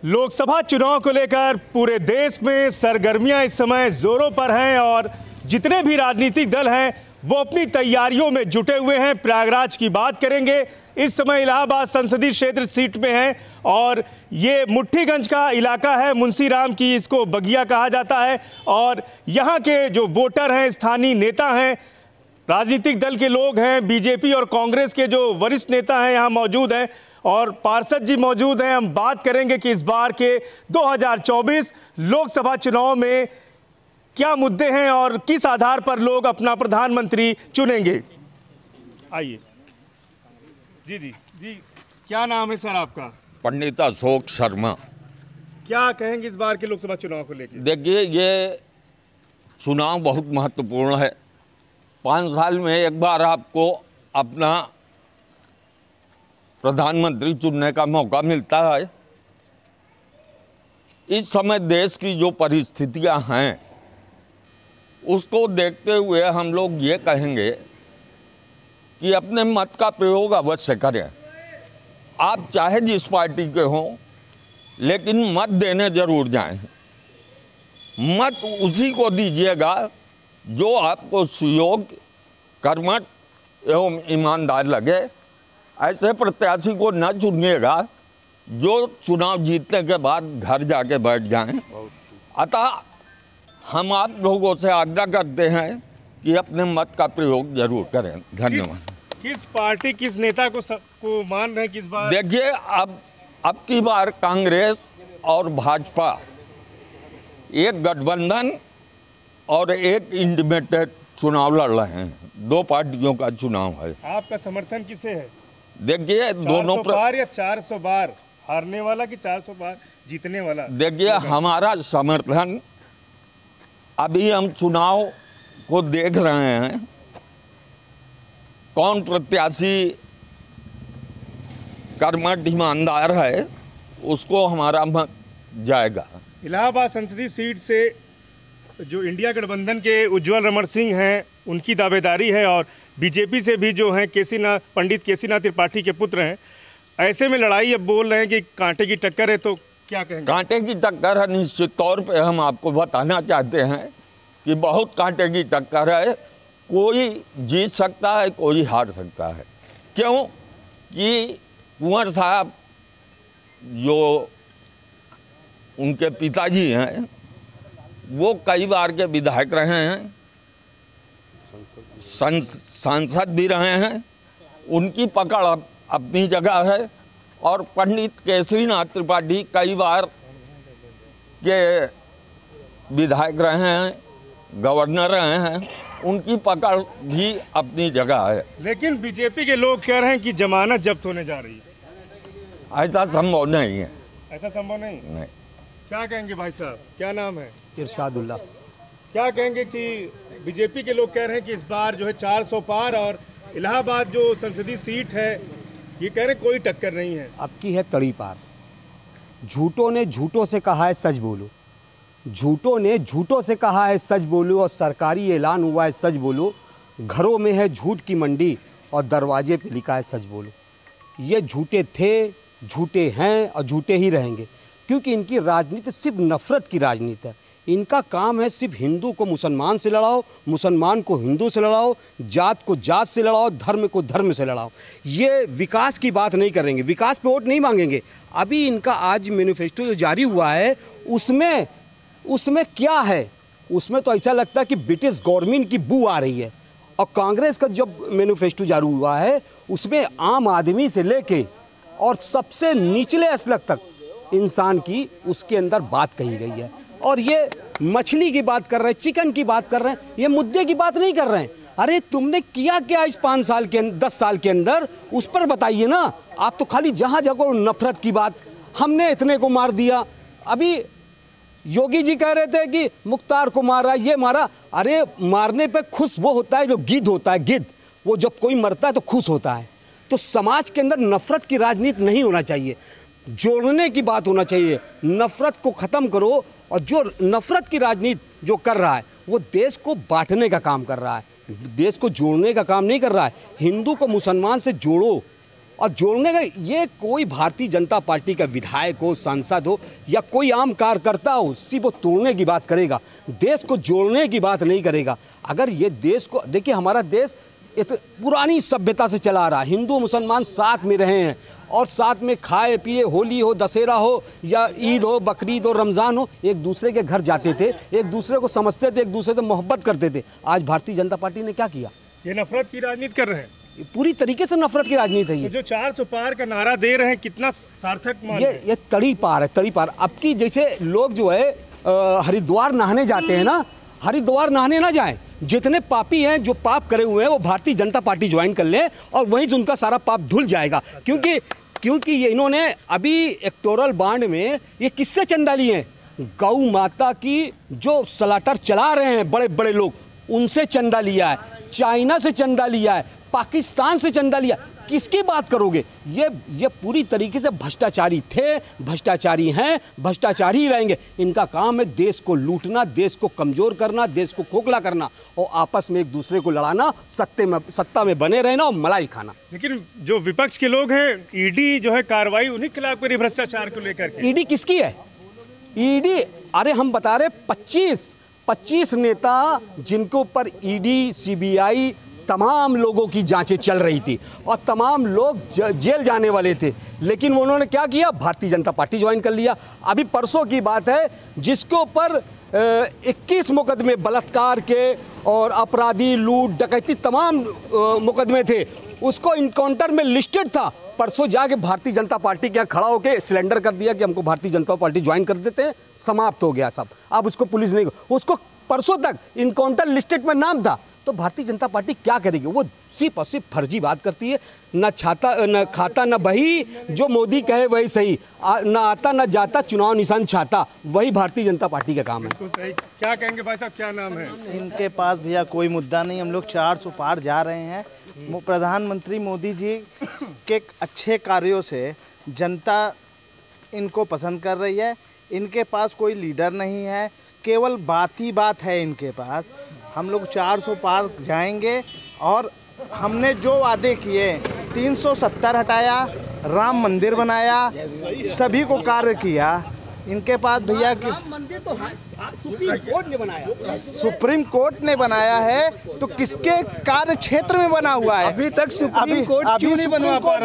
लोकसभा चुनाव को लेकर पूरे देश में सरगर्मियां इस समय जोरों पर हैं और जितने भी राजनीतिक दल हैं वो अपनी तैयारियों में जुटे हुए हैं। प्रयागराज की बात करेंगे, इस समय इलाहाबाद संसदीय क्षेत्र सीट में है और ये मुट्ठीगंज का इलाका है। मुंशीराम की इसको बगिया कहा जाता है और यहाँ के जो वोटर हैं, स्थानीय नेता हैं, राजनीतिक दल के लोग हैं, बीजेपी और कांग्रेस के जो वरिष्ठ नेता हैं यहाँ मौजूद हैं और पार्षद जी मौजूद हैं। हम बात करेंगे कि इस बार के 2024 लोकसभा चुनाव में क्या मुद्दे हैं और किस आधार पर लोग अपना प्रधानमंत्री चुनेंगे। आइए जी जी जी, क्या नाम है सर आपका? पंडित अशोक शर्मा। क्या कहेंगे इस बार के लोकसभा चुनाव को लेकर? देखिए, ये चुनाव बहुत महत्वपूर्ण है। 5 साल में एक बार आपको अपना प्रधानमंत्री चुनने का मौका मिलता है। इस समय देश की जो परिस्थितियां हैं उसको देखते हुए हम लोग ये कहेंगे कि अपने मत का प्रयोग अवश्य करें। आप चाहे जिस पार्टी के हों, लेकिन मत देने जरूर जाएं। मत उसी को दीजिएगा जो आपको सुयोग्य, कर्मठ एवं ईमानदार लगे। ऐसे प्रत्याशी को न चुनिएगा जो चुनाव जीतने के बाद घर जाके बैठ जाएं। अतः हम आप लोगों से आग्रह करते हैं कि अपने मत का प्रयोग जरूर करें। धन्यवाद। किस पार्टी, किस नेता को मान रहे हैं किस बार? देखिए, अब की बार कांग्रेस और भाजपा एक गठबंधन और एक इंडिपेंडेंट चुनाव लड़ रहे हैं। 2 पार्टियों का चुनाव है। आपका समर्थन किसे है? देखिए, दोनों बार या 400 बार हारने वाला कि 400 बार जीतने वाला? देखिए, हमारा समर्थन, अभी हम चुनाव को देख रहे हैं, कौन प्रत्याशी कर्मठ ईमानदार है उसको हमारा मत जाएगा। इलाहाबाद संसदीय सीट से जो इंडिया गठबंधन के उज्जवल रमण सिंह हैं उनकी दावेदारी है और बीजेपी से भी जो हैं पंडित केसीनाथ त्रिपाठी के पुत्र हैं। ऐसे में लड़ाई, अब बोल रहे हैं कि कांटे की टक्कर है, तो क्या कहेंगे? कांटे की टक्कर है, निश्चित तौर पे हम आपको बताना चाहते हैं कि बहुत कांटे की टक्कर है। कोई जीत सकता है, कोई हार सकता है। क्यों कि कुंवर साहब जो उनके पिताजी हैं वो कई बार के विधायक रहे हैं, सांसद भी रहे हैं। उनकी पकड़ अपनी जगह है और पंडित केसरीनाथ त्रिपाठी कई बार के विधायक रहे हैं, गवर्नर रहे हैं। उनकी पकड़ भी अपनी जगह है। लेकिन बीजेपी के लोग कह रहे हैं कि जमानत जब्त होने जा रही है। ऐसा संभव नहीं है। ऐसा संभव नहीं? क्या कहेंगे भाई साहब, क्या नाम है? इरशादुल्ला। क्या कहेंगे कि बीजेपी के लोग कह रहे हैं कि इस बार जो है 400 पार और इलाहाबाद जो संसदीय सीट है ये कह रहे हैं कोई टक्कर नहीं है। अब की है तड़ी पार। झूठों ने झूठों से कहा है सच बोलो, झूठों ने झूठों से कहा है सच बोलो और सरकारी ऐलान हुआ है सच बोलो। घरों में है झूठ की मंडी और दरवाजे पे लिखा है सच बोलो। ये झूठे थे, झूठे हैं और झूठे ही रहेंगे, क्योंकि इनकी राजनीति सिर्फ नफरत की राजनीति है। इनका काम है सिर्फ हिंदू को मुसलमान से लड़ाओ, मुसलमान को हिंदू से लड़ाओ, जात को जात से लड़ाओ, धर्म को धर्म से लड़ाओ। ये विकास की बात नहीं करेंगे, विकास पे वोट नहीं मांगेंगे। अभी इनका आज मैनिफेस्टो जो जारी हुआ है उसमें क्या है? उसमें तो ऐसा लगता है कि ब्रिटिश गवर्नमेंट की बू आ रही है। और कांग्रेस का जब मैनिफेस्टो जारी हुआ है उसमें आम आदमी से लेके और सबसे निचले स्तर तक इंसान की उसके अंदर बात कही गई है। और ये मछली की बात कर रहे हैं, चिकन की बात कर रहे हैं, ये मुद्दे की बात नहीं कर रहे हैं। अरे तुमने किया क्या इस 5 साल के 10 साल के अंदर, उस पर बताइए ना। आप तो खाली जहाँ जगह नफरत की बात, हमने इतने को मार दिया। अभी योगी जी कह रहे थे कि मुख्तार को मारा, ये मारा। अरे मारने पे खुश वो होता है जो गिद्ध होता है, गिद्ध। वो जब कोई मरता है तो खुश होता है। तो समाज के अंदर नफरत की राजनीति नहीं होना चाहिए, जोड़ने की बात होना चाहिए। नफरत को ख़त्म करो। और जो नफरत की राजनीति जो कर रहा है वो देश को बांटने का काम कर रहा है, देश को जोड़ने का काम नहीं कर रहा है। हिंदू को मुसलमान से जोड़ो, और जोड़ने का ये कोई भारतीय जनता पार्टी का विधायक हो, सांसद हो या कोई आम कार्यकर्ता हो, सिर्फ वो तोड़ने की बात करेगा, देश को जोड़ने की बात नहीं करेगा। अगर ये देश को देखिए, हमारा देश एक पुरानी सभ्यता से चला आ रहा है, हिंदू मुसलमान साथ में रहे हैं और साथ में खाए पिए, होली हो, दशहरा हो या ईद हो, बकरीद हो, रमज़ान हो, एक दूसरे के घर जाते थे, एक दूसरे को समझते थे, एक दूसरे से मोहब्बत करते थे। आज भारतीय जनता पार्टी ने क्या किया? ये नफरत की राजनीति कर रहे हैं, पूरी तरीके से नफरत की राजनीति है ये। तो जो 400 पार का नारा दे रहे हैं, कितना सार्थक मान ये तड़ी पार है, तड़ी पार। अब की जैसे लोग जो है हरिद्वार नहाने जाते हैं ना, हरिद्वार नहाने ना जाएं, जितने पापी हैं, जो पाप करे हुए हैं, वो भारतीय जनता पार्टी ज्वाइन कर ले और वहीं से उनका सारा पाप धुल जाएगा। क्योंकि ये इन्होंने अभी इलेक्टोरल बॉन्ड में ये किससे चंदा लिए हैं? गौ माता की जो स्लॉटर चला रहे हैं बड़े बड़े लोग, उनसे चंदा लिया है, चाइना से चंदा लिया है, पाकिस्तान से चंदा लिया। किसकी बात करोगे? ये पूरी तरीके से भ्रष्टाचारी थे, भ्रष्टाचारी हैं, भ्रष्टाचारी रहेंगे। इनका काम है देश को लूटना, देश को कमज़ोर करना, देश को खोखला करना और आपस में एक दूसरे को लड़ाना, सत्ता में बने रहना और मलाई खाना। लेकिन जो विपक्ष के लोग हैं, ईडी जो है कार्रवाई उन्हीं के खिलाफ करी भ्रष्टाचार को लेकर के। ईडी किसकी है? ईडी, अरे हम बता रहे 25 नेता जिनके ऊपर ईडी, सीबीआई, तमाम लोगों की जांचें चल रही थी और तमाम लोग जेल जाने वाले थे, लेकिन उन्होंने क्या किया? भारतीय जनता पार्टी ज्वाइन कर लिया। अभी परसों की बात है, जिसके ऊपर 21 मुकदमे बलात्कार के और अपराधी, लूट, डकैती तमाम मुकदमे थे, उसको इनकाउंटर में लिस्टेड था। परसों जाके भारतीय जनता पार्टी के यहाँ खड़ा होकर सिलेंडर कर दिया कि हमको भारतीय जनता पार्टी ज्वाइन कर देते हैं, समाप्त हो गया सब। अब उसको पुलिस नहीं, उसको परसों तक इनकाउंटर लिस्टेड में नाम था। तो भारतीय जनता पार्टी क्या करेगी? वो सिर्फ और सिर्फ फर्जी बात करती है। न खाता न बही, जो मोदी कहे वही सही, न आता न जाता, चुनाव निशान छाता, वही भारतीय जनता पार्टी का काम है। तो सही। क्या कहेंगे भाई साहब, क्या नाम है? इनके पास भैया कोई मुद्दा नहीं, हम लोग 400 पार जा रहे हैं। प्रधानमंत्री मोदी जी के अच्छे कार्यों से जनता इनको पसंद कर रही है। इनके पास कोई लीडर नहीं है, केवल बात ही बात है इनके पास। हम लोग 400 पार जाएंगे और हमने जो वादे किए, 370 हटाया, राम मंदिर बनाया, सभी को कार्य किया। इनके पास भैया कि मंदिर तो सुप्रीम कोर्ट ने बनाया, सुप्रीम कोर्ट ने बनाया है, तो किसके कार्य क्षेत्र में बना हुआ है? अभी तक सुप्रीम कोर्ट क्यों नहीं बनवा पा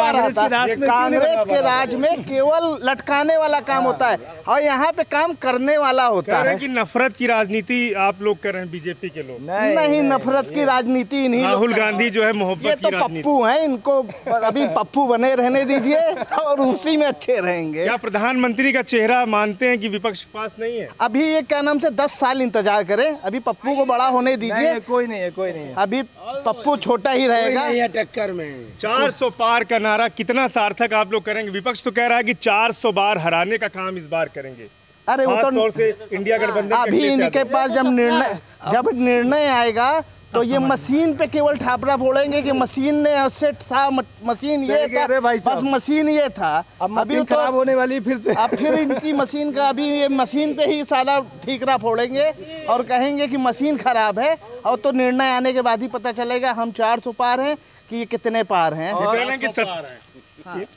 रहा था? कांग्रेस के राज में केवल लटकाने वाला काम होता है और यहाँ पे काम करने वाला होता है। कि नफरत की राजनीति आप लोग कर रहे हैं, बीजेपी के लोग। नहीं, नफरत की राजनीति इन्हीं राहुल गांधी जो है मोहब्बत ये की तो राजनीति। पप्पू हैं, इनको अभी पप्पू बने रहने दीजिए और उसी में अच्छे रहेंगे। क्या प्रधानमंत्री का चेहरा मानते हैं कि विपक्ष के पास नहीं है? अभी ये क्या नाम से 10 साल इंतजार करें, अभी पप्पू को बड़ा होने दीजिए। कोई नहीं है। अभी पप्पू छोटा ही रहेगा। टक्कर में 400 पार का नारा कितना सार्थक आप लोग करेंगे? विपक्ष तो कह रहा है कि 400 बार हराने का काम इस बार करेंगे। अरे वो खास तो तौर से इंडिया गठबंधन अभी इनके पास जब निर्णय आएगा तो ये मशीन पे केवल ठापरा फोड़ेंगे कि मशीन ने सेट था, मशीन ये था, बस मशीन ये था। अभी तो खराब होने वाली फिर से। अब फिर इनकी मशीन का अभी ये मशीन पे ही सारा ठीकरा फोड़ेंगे और कहेंगे कि मशीन खराब है, और तो निर्णय आने के बाद ही पता चलेगा हम 400 पार हैं कि ये कितने पार हैं।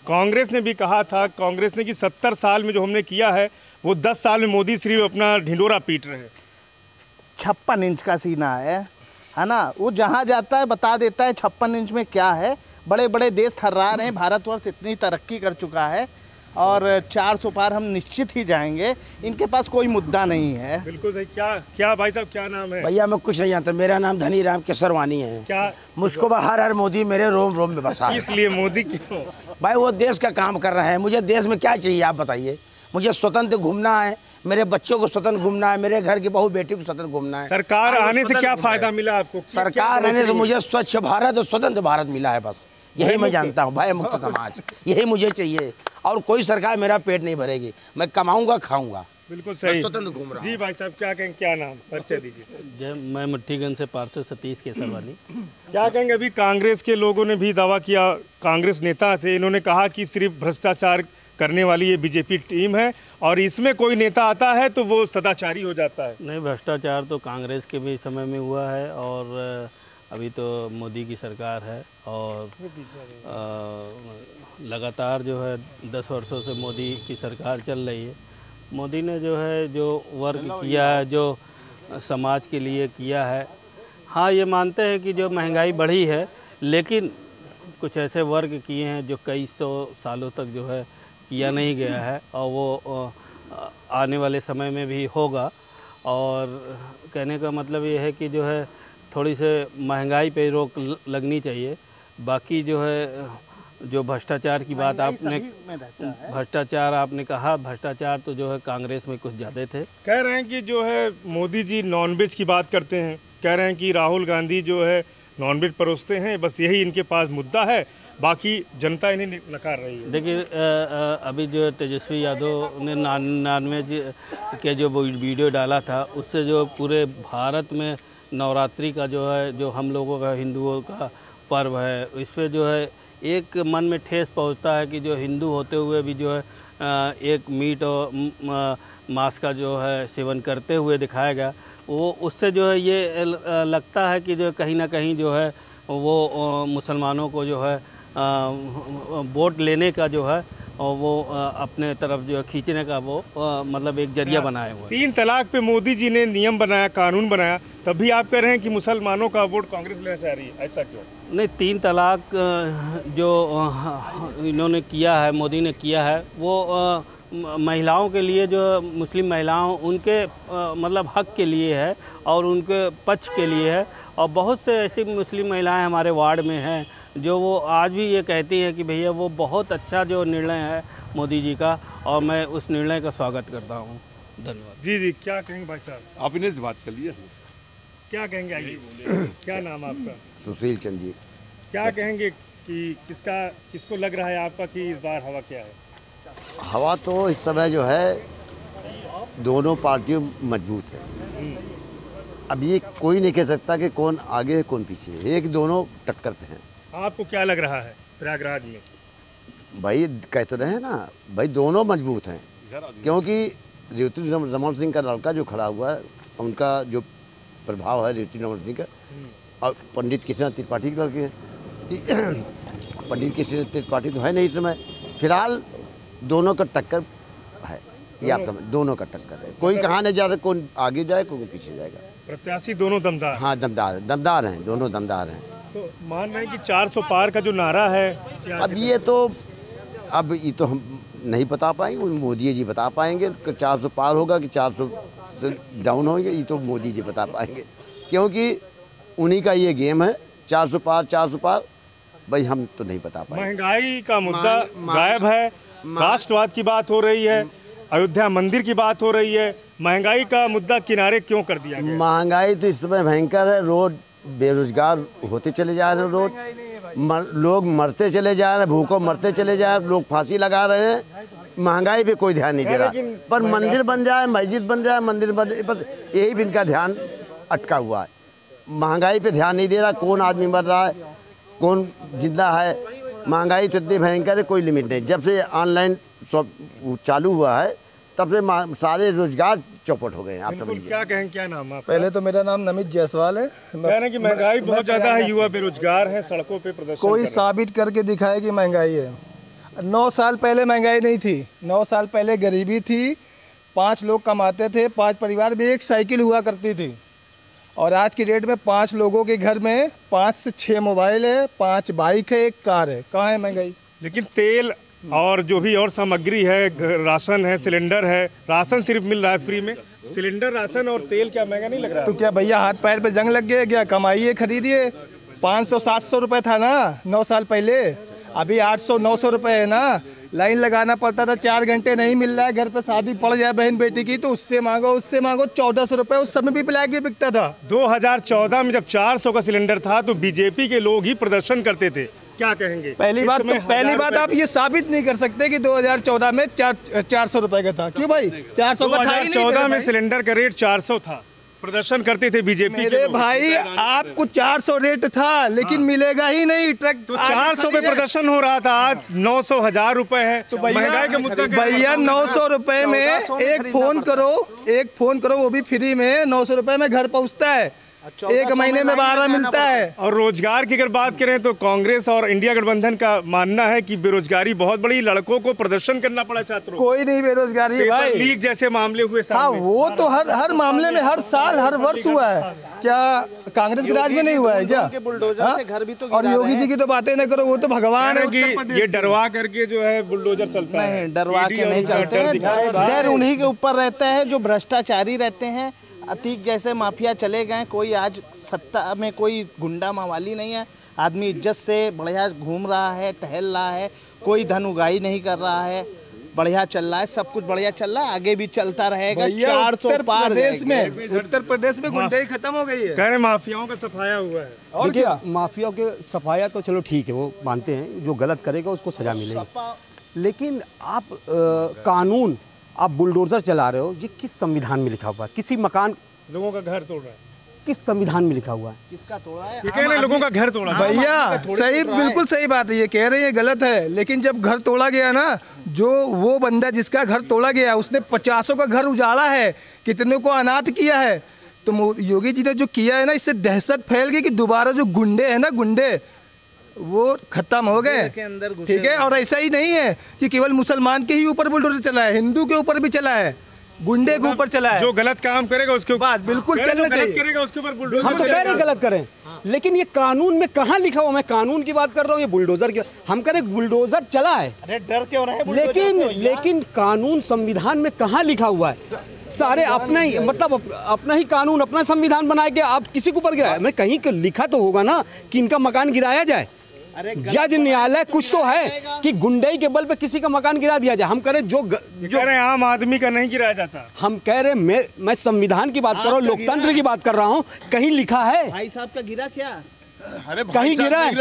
कांग्रेस ने भी कहा था, कांग्रेस ने कि 70 साल में जो हमने किया है वो 10 साल में मोदी सिर्फ अपना ढिंडोरा पीट रहे हैं। 56 इंच का सीना है ना, वो जहाँ जाता है बता देता है 56 इंच में क्या है। बड़े बड़े देश थर्रा रहे हैं, भारतवर्ष इतनी तरक्की कर चुका है और 400 पार हम निश्चित ही जाएंगे। इनके पास कोई मुद्दा नहीं है। बिल्कुल सही। क्या भाई साहब, क्या नाम है? भैया मैं कुछ नहीं जानता, मेरा नाम धनी राम केसरवानी है। क्या मुझको हर हर मोदी मेरे रोम रोम में बसा है। इसलिए मोदी क्यों? भाई वो देश का काम कर रहा है, मुझे देश में क्या चाहिए आप बताइए। मुझे स्वतंत्र घूमना है, मेरे बच्चों को स्वतंत्र घूमना है, मेरे घर की बहू बेटी को स्वतंत्र घूमना है। सरकार आने से क्या फायदा मिला आपको? सरकार आने से मुझे स्वच्छ भारत और स्वतंत्र भारत मिला है, बस यही मैं जानता हूँ। भय मुक्त समाज, यही मुझे चाहिए और कोई सरकार मेरा पेट नहीं भरेगी। मैं कमाऊंगा, खाऊंगा। बिल्कुल सही। स्वतंत्र घूम रहा हूँ। जी भाई साहब, क्या कहेंगे, क्या नाम, परिचय दीजिए। जय, मैं मट्टीगंज से पार्षद सतीश केसरवानी। क्या कहेंगे? अभी कांग्रेस के लोगों ने भी दावा किया, कांग्रेस नेता थे, इन्होंने कहा कि सिर्फ भ्रष्टाचार करने वाली ये बीजेपी टीम है और इसमें कोई नेता आता है तो वो सदाचारी हो जाता है। नहीं, भ्रष्टाचार तो कांग्रेस के भी समय में हुआ है और अभी तो मोदी की सरकार है और लगातार जो है 10 वर्षों से मोदी की सरकार चल रही है। मोदी ने जो है जो वर्क किया है, जो समाज के लिए किया है, हाँ ये मानते हैं कि जो महंगाई बढ़ी है, लेकिन कुछ ऐसे वर्ग किए हैं जो कई सौ सालों तक जो है किया नहीं गया है और वो आने वाले समय में भी होगा। और कहने का मतलब ये है कि जो है थोड़ी से महंगाई पे रोक लगनी चाहिए। बाकी जो है जो भ्रष्टाचार की बात आपने, भ्रष्टाचार आपने कहा, भ्रष्टाचार तो जो है कांग्रेस में कुछ ज़्यादा थे। कह रहे हैं कि जो है मोदी जी नॉनवेज की बात करते हैं, कह रहे हैं कि राहुल गांधी जो है नॉनवेज परोसते हैं, बस यही इनके पास मुद्दा है, बाकी जनता इन्हें नकार रही है। देखिए अभी जो तेजस्वी यादव ने नॉनवेज के जो वीडियो डाला था, उससे जो पूरे भारत में नवरात्रि का जो है, जो हम लोगों का हिंदुओं का पर्व है, इस पर जो है एक मन में ठेस पहुंचता है कि जो हिंदू होते हुए भी जो है एक मीट और मांस का जो है सेवन करते हुए दिखाया गया। वो उससे जो है ये लगता है कि जो कहीं ना कहीं जो है वो मुसलमानों को जो है वोट लेने का जो है वो अपने तरफ जो है खींचने का वो मतलब एक जरिया बनाए हुए। 3 तलाक पे मोदी जी ने नियम बनाया, कानून बनाया, तब भी आप कह रहे हैं कि मुसलमानों का वोट कांग्रेस लेना चाह रही है, ऐसा क्यों? नहीं, 3 तलाक जो इन्होंने किया है, मोदी ने किया है, वो महिलाओं के लिए, जो मुस्लिम महिलाओं उनके मतलब हक के लिए है और उनके पक्ष के लिए है। और बहुत से ऐसी मुस्लिम महिलाएं हमारे वार्ड में हैं जो वो आज भी ये कहती हैं कि भैया वो बहुत अच्छा जो निर्णय है मोदी जी का, और मैं उस निर्णय का स्वागत करता हूँ। धन्यवाद। जी, क्या कहेंगे भाई साहब? आप इन्हें से बात कर लिए। क्या कहेंगे, आइए बोलिए। क्या नाम आपका? सुशील चंद जी। क्या कहेंगे कि किसको लग रहा है आपका कि इस बार हवा क्या है? हवा तो इस समय जो है दोनों पार्टियों मजबूत है। अब ये कोई नहीं कह सकता कि कौन आगे है कौन पीछे है, एक दोनों टक्कर पे हैं। आपको क्या लग रहा है प्रयागराज में? भाई कह तो रहे हैं ना भाई, दोनों मजबूत हैं, क्योंकि ज्योतिर्मय रमन सिंह का लड़का जो खड़ा हुआ है, उनका जो प्रभाव है ज्योतिर्मय रमन सिंह का, और पंडित किशन त्रिपाठी के लड़के हैं कि पंडित किशन त्रिपाठी तो है नहीं इस समय। फिलहाल दोनों का टक्कर है, ये आप समझ, दोनों का टक्कर है। कोई कहाँ नहीं जा रहा, कौन आगे जाए कौन पीछे जाएगा। प्रत्याशी दोनों दमदार? हाँ, दमदार हैं, दोनों दमदार हैं। तो मान रहे हैं कि 400 पार का जो नारा है, अब ये तो हम नहीं बता पाएंगे, मोदी जी बता पाएंगे कि 400 पार होगा कि 400 से डाउन होंगे, ये तो मोदी जी बता पाएंगे, क्योंकि उन्हीं का ये गेम है। 400 पार भाई हम तो नहीं बता पाएंगे। महंगाई का मुद्दा गायब है, राष्ट्रवाद की बात हो रही है, अयोध्या मंदिर की बात हो रही है, महंगाई का मुद्दा किनारे क्यों कर दिया गया? महंगाई तो इस समय भयंकर है, रोज बेरोजगार होते चले जा रहे हैं, रोज लोग मरते चले जा रहे हैं, भूखों मरते चले जा रहे हैं, लोग फांसी लगा रहे हैं। महंगाई पे कोई ध्यान नहीं दे रहा, पर मंदिर बन जाए, मस्जिद बन जाए, मंदिर बन, बस यही भी इनका ध्यान अटका हुआ है। महंगाई पे ध्यान नहीं दे रहा, कौन आदमी मर रहा है, कौन जिंदा है। महंगाई तो इतनी भयंकर है, कोई लिमिट नहीं। जब से ऑनलाइन शॉप चालू हुआ है तब से सारे रोजगार चौपट हो गए हैं, आप समझिए। क्या कहें, क्या नाम है? पहले तो मेरा नाम नमित जायसवाल है। कह रहे हैं कि महंगाई बहुत ज़्यादा है, युवा बेरोजगार है, सड़कों पे प्रदर्शन कोई साबित करके दिखाए कि महंगाई है। 9 साल पहले महंगाई नहीं थी, 9 साल पहले गरीबी थी, 5 लोग कमाते थे, 5 परिवार में एक साइकिल हुआ करती थी। और आज की डेट में 5 लोगों के घर में 5 से 6 मोबाइल है, 5 बाइक है, 1 कार है। कहाँ है महंगाई? लेकिन तेल और जो भी और सामग्री है, राशन है, सिलेंडर है, राशन सिर्फ मिल रहा है फ्री में, सिलेंडर, राशन और तेल क्या महंगा नहीं लग रहा है? तो क्या भैया हाथ पैर पे जंग लग गया क्या? कमाइए, खरीदिए। 500-700 रुपये था ना 9 साल पहले, अभी 800-900 रुपये है ना। लाइन लगाना पड़ता था, 4 घंटे नहीं मिल रहा है। घर पे शादी पड़ जाए बहन बेटी की तो उससे मांगो 1400 रुपये। उस समय भी ब्लैक भी बिकता था। 2014 में जब 400 का सिलेंडर था तो बीजेपी के लोग ही प्रदर्शन करते थे, क्या कहेंगे? पहली बात आप ये साबित नहीं कर सकते कि 2014 में 400 रुपए का था। क्यों भाई? 400 का था ही नहीं। 2014 में सिलेंडर का रेट 400 था, प्रदर्शन करते थे बीजेपी के लोग। भाई आपको 400 रेट था, लेकिन मिलेगा ही नहीं। ट्रक तो 400 पे प्रदर्शन हो रहा था, आज 900, 1000 रुपए है। तो महंगाई का मुद्दा भैया 900 रुपए में एक फोन करो, वो भी फ्री में 900 रुपए में घर पहुंचता है। एक महीने में 12 मिलता है। और रोजगार की अगर बात करें तो कांग्रेस और इंडिया गठबंधन का मानना है कि बेरोजगारी बहुत बड़ी, लड़कों को प्रदर्शन करना पड़ा छात्रों को। कोई नहीं बेरोजगारी है भाई। लीक जैसे मामले हुए हाँ, सामने। वो तो हर मामले में हर साल हर वर्ष हुआ है। क्या कांग्रेस के राज में नहीं हुआ है क्या? बुलडोजर से घर भी तो और योगी जी की तो बातें न करो, वो तो भगवान है कि ये डरवा करके जो है बुलडोजर चलता है। नहीं, डरवा के नहीं चलते हैं। डर उन्हीं के ऊपर रहता है जो भ्रष्टाचारी रहते हैं। अतीक जैसे माफिया चले गए, कोई आज सत्ता में कोई गुंडा मवाली नहीं है। आदमी इज्जत से बढ़िया घूम रहा है, टहल रहा है, कोई धन उगाही नहीं कर रहा है, बढ़िया चल रहा है, सब कुछ बढ़िया चल रहा है, आगे भी चलता रहेगा। 400 पार उत्तर प्रदेश में गुंडाई खत्म हो गई है। कह रहे माफियाओं का सफाया हुआ है। और क्या माफिया के सफाया तो चलो ठीक है, वो मानते हैं, जो गलत करेगा उसको सजा मिलेगी। लेकिन आप कानून, आप बुलडोजर चला रहे हो, ये किस संविधान में लिखा हुआ है? किसी मकान, लोगों का घर तोड़ रहा है, किस संविधान में लिखा हुआ है? किसका तोड़ा है? ये कह रहे हैं लोगों का घर तोड़ा। भैया सही, बिल्कुल सही बात है, ये कह रहे हैं, ये गलत है। लेकिन जब घर तोड़ा गया ना, जो वो बंदा जिसका घर तोड़ा गया उसने 50 का घर उजाड़ा है, कितने को अनाथ किया है। तो योगी जी ने जो किया है ना, इससे दहशत फैल गई कि दोबारा जो गुंडे हैं ना, गुंडे वो खत्म हो गए, ठीक है। और ऐसा ही नहीं है कि केवल मुसलमान के ही ऊपर बुलडोजर चला है, हिंदू के ऊपर भी चला है, गुंडे के ऊपर चला है। जो गलत काम करेगा उसके ऊपर बिल्कुल चलना चाहिए, करेगा उसके ऊपर बुलडोजर। हम तो कह रहे गलत करें, लेकिन ये कानून में कहाँ लिखा हुआ? मैं कानून की बात कर रहा हूँ, ये बुलडोजर की। हम कह रहे बुलडोजर चला है, अरे डर क्यों रहे? लेकिन कानून संविधान में कहाँ लिखा हुआ है? सारे अपना ही, मतलब अपना ही कानून, अपना संविधान बना के आप किसी के ऊपर गिराए? मैं कहीं लिखा तो होगा ना कि इनका मकान गिराया जाए। जज न्यायालय कुछ तो है कि गुंडई के बल पे किसी का मकान गिरा दिया जाए। हम कह रहे जो कह रहे आम आदमी का नहीं गिराया जाता। हम कह रहे मैं संविधान की बात कर रहा हूँ, लोकतंत्र की बात कर रहा हूँ। कहीं लिखा है? भाई साहब का गिरा क्या? कहीं गिरा है?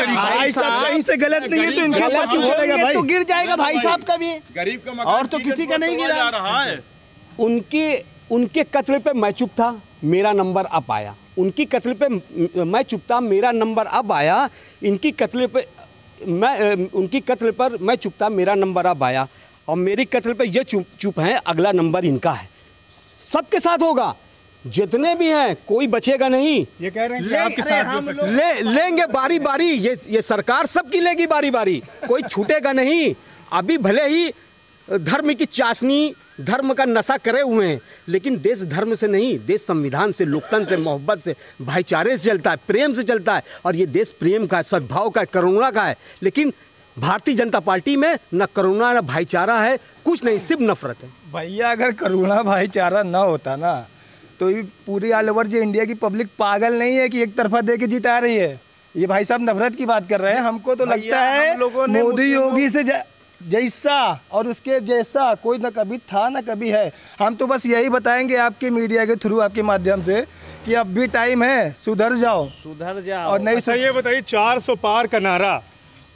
भाई साहब कहीं से गलत नहीं है तो इनका गलत क्यों चलेगा भाई? तो गिर जाएगा भाई साहब का भी, गरीब का मकान और तो किसी का नहीं गिरा रहा है। उनके कत्ल पे मैं चुप था, मेरा नंबर अब आया। उनकी कत्ल पे मैं चुप था, मेरा नंबर अब आया। उनकी कत्ल पर मैं चुप था, मेरा नंबर अब आया। और मेरी कत्ल पे ये चुप है, अगला नंबर इनका है। सबके साथ होगा, जितने भी हैं, कोई बचेगा नहीं। ये कह रहे हैं कि आपके साथ हो सकता है। लेंगे बारी बारी, ये सरकार सबकी लेगी बारी बारी, कोई छूटेगा नहीं। अभी भले ही धर्म की चाशनी, धर्म का नशा करे हुए हैं, लेकिन देश धर्म से नहीं, देश संविधान से, लोकतंत्र से, मोहब्बत से, भाईचारे से चलता है, प्रेम से चलता है। और ये देश प्रेम का है, सद्भाव का है, करुणा का है। लेकिन भारतीय जनता पार्टी में न करुणा न भाईचारा है, कुछ नहीं, सिर्फ नफरत है। भैया अगर करुणा भाईचारा ना होता ना, तो ये पूरी ऑल ओवर जो इंडिया की पब्लिक पागल नहीं है कि एक तरफा दे के जिता रही है। ये भाई साहब नफरत की बात कर रहे हैं। हमको तो लगता है मोदी योगी से जैसा और उसके जैसा कोई ना कभी था ना कभी है। हम तो बस यही बताएंगे आपके मीडिया के थ्रू, आपके माध्यम से, कि अब भी टाइम है, सुधर जाओ, सुधर जाओ। और नहीं अच्छा ये बताइए, 400 पार का नारा,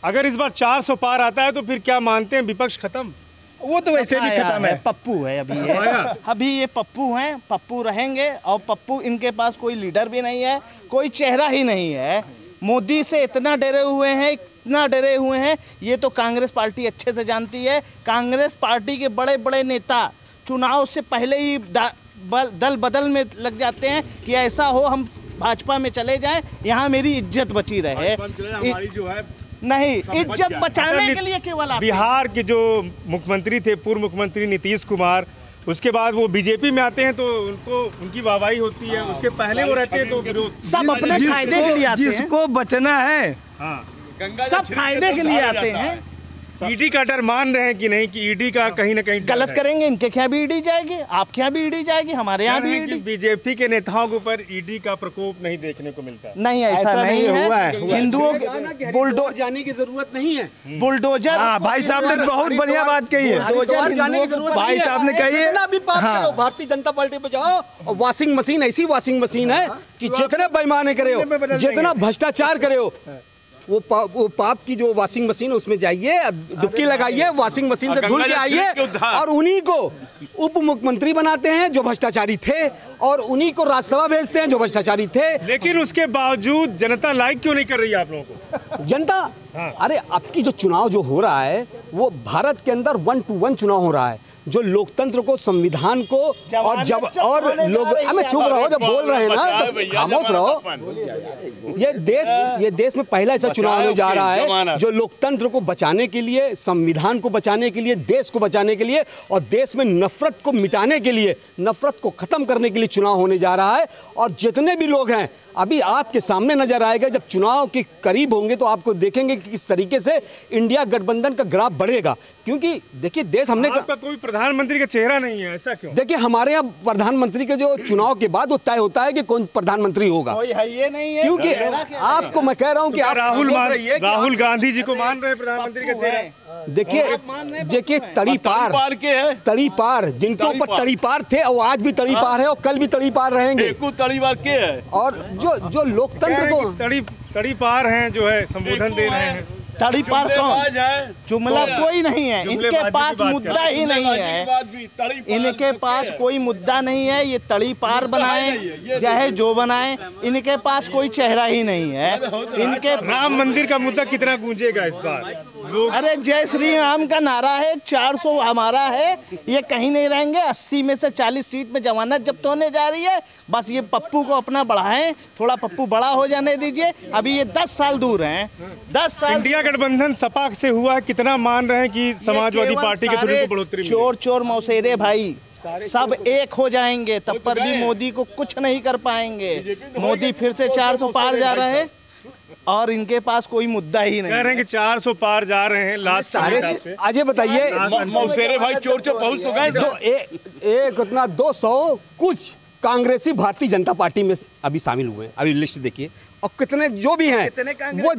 अगर इस बार 400 पार आता है तो फिर क्या मानते हैं विपक्ष खत्म? वो तो वैसे भी खत्म है। पप्पू है अभी ये पप्पू हैं, पप्पू रहेंगे। और पप्पू, इनके पास कोई लीडर भी नहीं है, कोई चेहरा ही नहीं है। मोदी से इतना डरे हुए हैं, इतना डरे हुए हैं, ये तो कांग्रेस पार्टी अच्छे से जानती है। कांग्रेस पार्टी के बड़े बड़े नेता चुनाव से पहले ही दल बदल में लग जाते हैं कि ऐसा हो हम भाजपा में चले जाएं, यहाँ मेरी इज्जत बची रहे। हमारी जो है नहीं, इज्जत बचाने के लिए केवल बिहार के जो मुख्यमंत्री थे, पूर्व मुख्यमंत्री नीतीश कुमार, उसके बाद वो बीजेपी में आते हैं तो उनको उनकी वाहवाही होती है। उसके पहले वो रहते हैं तो विरोध। सब अपने फायदे के लिए आते हैं, जिसको बचना है, हाँ, सब फायदे के लिए आते हैं। ईडी का डर मान रहे हैं कि नहीं, कि ईडी का कहीं ना कहीं गलत करेंगे, इनके क्या भी ईडी जाएगी, आपके यहाँ भी ईडी जाएगी, हमारे यहाँ भी ईडी। बीजेपी के नेताओं के ऊपर ईडी का प्रकोप नहीं देखने को मिलता। नहीं, ऐसा नहीं है। हिंदुओं बुलडोजर जाने की जरूरत नहीं है। बुलडोजर, भाई साहब ने बहुत बढ़िया बात कही है। जाने की जरूरत भाई साहब ने कही है। हाँ, भारतीय जनता पार्टी पे जाओ और वॉशिंग मशीन, ऐसी वॉशिंग मशीन है कि जितने बेईमानी करे हो, जितना भ्रष्टाचार करे हो, वो पाप की जो वॉशिंग मशीन, उसमें जाइए, डुबकी लगाइए, वॉशिंग मशीन से धुल के आइए, और उन्हीं को उप मुख्यमंत्री बनाते हैं जो भ्रष्टाचारी थे, और उन्हीं को राज्यसभा भेजते हैं जो भ्रष्टाचारी थे। लेकिन उसके बावजूद जनता लाइक क्यों नहीं कर रही है आप लोगों को? जनता, अरे आपकी जो चुनाव जो हो रहा है, वो भारत के अंदर 1 to 1 चुनाव हो रहा है। जो लोकतंत्र को, संविधान को, और जब और लोग हमें चुप रहो, जब बोल रहे हैं ना तो खामोश रहो। ये देश में पहला ऐसा चुनाव होने जा रहा है जो लोकतंत्र को बचाने के लिए, संविधान को बचाने के लिए, देश को बचाने के लिए और देश में नफरत को मिटाने के लिए, नफरत को खत्म करने के लिए चुनाव होने जा रहा है। और जितने भी लोग हैं अभी आपके सामने नजर आएगा, जब चुनाव के करीब होंगे तो आपको देखेंगे कि किस तरीके से इंडिया गठबंधन का ग्राफ बढ़ेगा। क्योंकि देखिए देश हमने आपका कोई प्रधानमंत्री का चेहरा नहीं है, ऐसा क्यों? देखिए हमारे यहाँ प्रधानमंत्री के जो चुनाव के बाद वो तय होता है कि कौन प्रधानमंत्री होगा। कोई है ये नहीं है, क्योंकि आपको मैं कह रहा हूँ कि आप राहुल गांधी जी को मान रहे हैं प्रधानमंत्री का चेहरा। देखिए तड़ी पार जिनके ऊपर तड़ी पार थे और आज भी तड़ी पार है और कल भी तड़ी पार रहेंगे। और जो लोकतंत्र को तड़ी पार हैं, जो है संबोधन दे रहे हैं। तड़ी पार कौन? जुमला कोई नहीं है, इनके पास मुद्दा ही नहीं है, इनके पास कोई मुद्दा नहीं है। ये तड़ी पार बनाए चाहे जो बनाए, इनके पास कोई चेहरा ही नहीं है। इनके राम मंदिर का मुद्दा कितना गूंजेगा इस बार? अरे जय श्री राम का नारा है, 400 हमारा है, ये कहीं नहीं रहेंगे। 80 में से 40 सीट में जमानत जब्त होने जा रही है। बस ये पप्पू को अपना बढ़ाएं, थोड़ा पप्पू बड़ा हो जाने दीजिए। अभी ये 10 साल दूर हैं, 10 साल। इंडिया गठबंधन सपा से हुआ है, कितना मान रहे हैं कि समाजवादी पार्टी के थोड़ी बढ़ोतरी? चोर मौसेरे भाई सब एक हो जाएंगे, तब पर भी मोदी को कुछ नहीं कर पाएंगे। मोदी फिर से 400 पार जा रहे हैं और इनके पास कोई मुद्दा ही नहीं। कह रहे हैं कि 400 पार जा रहे हैं लास्ट सारे। अजय बताइए, मौसेरे भाई चोर पहुंच तो गए। एक उतना 200 कुछ कांग्रेसी भारतीय जनता पार्टी में अभी शामिल हुए हैं। अभी लिस्ट देखिए, और कितने जो भी हैं वो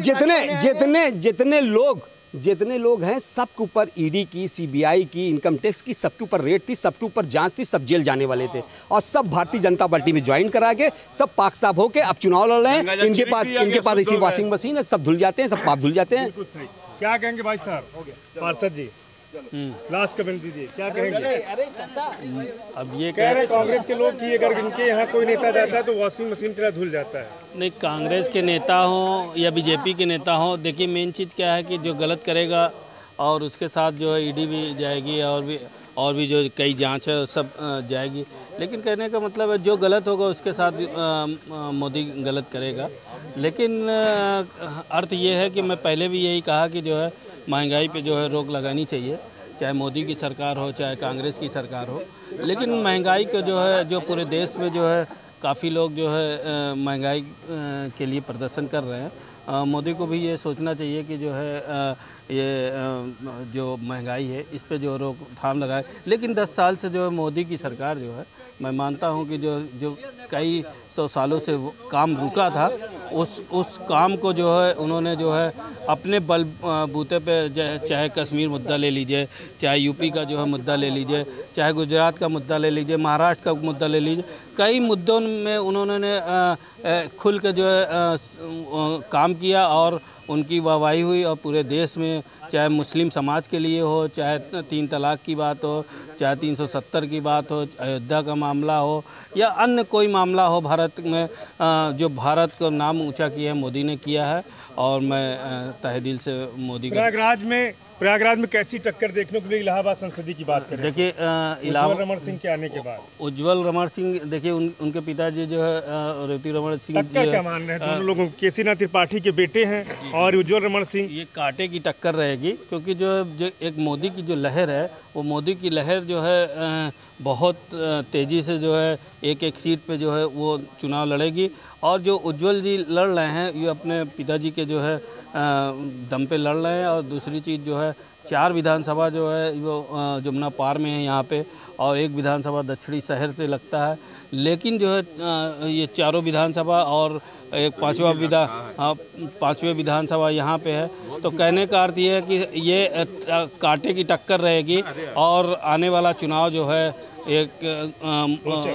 जितने लोग हैं सबके ऊपर ईडी की, सीबीआई की, इनकम टैक्स की, सबके ऊपर रेड थी, सबके ऊपर जांच थी, सब जेल जाने वाले थे और सब भारतीय जनता पार्टी में ज्वाइन करा के सब पाक साफ होके अब चुनाव लड़ रहे हैं। इनके पास ऐसी वॉशिंग मशीन है, सब धुल जाते हैं, सब पाप धुल जाते हैं। क्या कहेंगे भाई साहब? पार्षद जी लास्ट कमेंट दीजिए, क्या कहेंगे? अब ये कह रहे कांग्रेस के लोग कि अगर इनके यहाँ कोई नेता जाता है तो वॉशिंग मशीन की तरह धुल जाता है। नहीं, कांग्रेस के नेता हों या बीजेपी के नेता हों, देखिए मेन चीज़ क्या है कि जो गलत करेगा और उसके साथ जो है ईडी भी जाएगी और भी जो कई जांच है सब जाएगी। लेकिन कहने का मतलब है जो गलत होगा उसके साथ मोदी गलत करेगा। लेकिन अर्थ ये है कि मैं पहले भी यही कहा कि जो है महंगाई पे जो है रोक लगानी चाहिए, चाहे मोदी की सरकार हो चाहे कांग्रेस की सरकार हो। लेकिन महंगाई को जो है, जो पूरे देश में जो है काफ़ी लोग जो है महंगाई के लिए प्रदर्शन कर रहे हैं। मोदी को भी ये सोचना चाहिए कि जो है जो महंगाई है इस पे जो रोकथाम लगाए। लेकिन 10 साल से जो है मोदी की सरकार जो है, मैं मानता हूँ कि जो कई 100 सालों से काम रुका था उस काम को जो है उन्होंने जो है अपने बल बूते पे, चाहे कश्मीर मुद्दा ले लीजिए, चाहे यूपी का जो है मुद्दा ले लीजिए, चाहे गुजरात का मुद्दा ले लीजिए, महाराष्ट्र का मुद्दा ले लीजिए, कई मुद्दों में उन्होंने खुल के जो है काम किया और उनकी वाहवाही हुई। और पूरे देश में चाहे मुस्लिम समाज के लिए हो, चाहे 3 तलाक की बात हो, चाहे 370 की बात हो, अयोध्या का मामला हो या अन्य कोई मामला हो भारत में, जो भारत को नाम ऊंचा किया है मोदी ने किया है। और मैं तहे दिल से मोदी का प्रयागराज में कैसी टक्कर देखने को मिली इलाहाबाद संसदीय की बात करें? देखिए उज्ज्वल रमण सिंह के आने के बाद उज्ज्वल रमण सिंह, देखिए उनके पिताजी जो है रेवती रमण सिंह, क्या मान रहे हैं दोनों लोगों? केसीनाथ त्रिपाठी के बेटे हैं और उज्ज्वल रमण सिंह। ये कांटे की टक्कर रहेगी, क्योंकि जो एक मोदी की जो लहर है, वो मोदी की लहर जो है बहुत तेज़ी से जो है एक सीट पे जो है वो चुनाव लड़ेगी। और जो उज्ज्वल जी लड़ रहे हैं ये अपने पिताजी के जो है दम पे लड़ रहे हैं। और दूसरी चीज़ जो है 4 विधानसभा जो है वो जमुना पार में है यहाँ पे, और 1 विधानसभा दक्षिणी शहर से लगता है। लेकिन जो है ये चारों विधानसभा और एक 5वें विधानसभा यहाँ पे है। तो कहने का अर्थ ये है कि ये कांटे की टक्कर रहेगी और आने वाला चुनाव जो है एक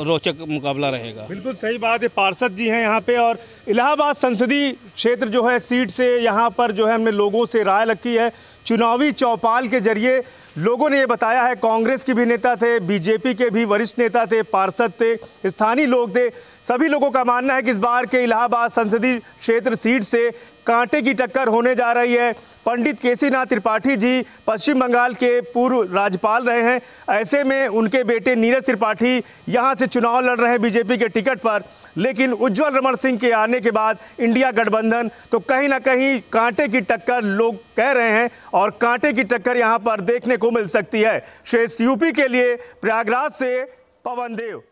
रोचक मुकाबला रहेगा। बिल्कुल सही बात है। पार्षद जी हैं यहाँ पे और इलाहाबाद संसदीय क्षेत्र जो है सीट से यहाँ पर जो है हमने लोगों से राय रखी है। चुनावी चौपाल के जरिए लोगों ने ये बताया है, कांग्रेस के भी नेता थे, बीजेपी के भी वरिष्ठ नेता थे, पार्षद थे, स्थानीय लोग थे, सभी लोगों का मानना है कि इस बार के इलाहाबाद संसदीय क्षेत्र सीट से कांटे की टक्कर होने जा रही है। पंडित केसीनाथ त्रिपाठी जी पश्चिम बंगाल के पूर्व राज्यपाल रहे हैं। ऐसे में उनके बेटे नीरज त्रिपाठी यहाँ से चुनाव लड़ रहे हैं बीजेपी के टिकट पर, लेकिन उज्जवल रमण सिंह के आने के बाद इंडिया गठबंधन, तो कहीं ना कहीं कांटे की टक्कर लोग कह रहे हैं और कांटे की टक्कर यहाँ पर देखने को मिल सकती है। शेष यूपी के लिए प्रयागराज से पवन देव।